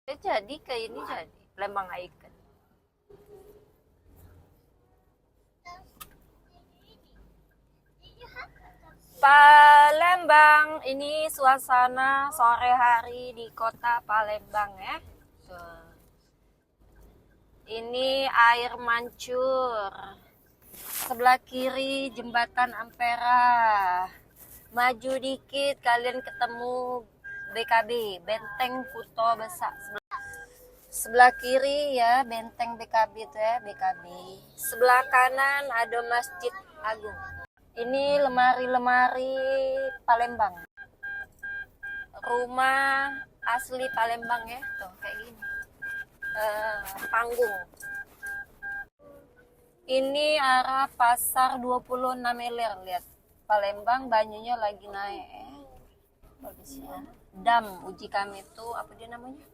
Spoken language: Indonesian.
Jadi kayak ini jadi Lembang Icon. Palembang, ini suasana sore hari di kota Palembang ya. Tuh. Ini air mancur. Sebelah kiri jembatan Ampera. Maju dikit kalian ketemu BKB, Benteng Kuto Besak. Sebelah kiri ya benteng BKB itu ya, BKB. Sebelah kanan ada Masjid Agung. Ini lemari-lemari Palembang. Rumah asli Palembang ya, tuh kayak gini. Panggung. Ini arah pasar 26 Ilir, lihat. Palembang banyunya lagi naik. Bagus ya. Dam uji kami itu apa dia namanya?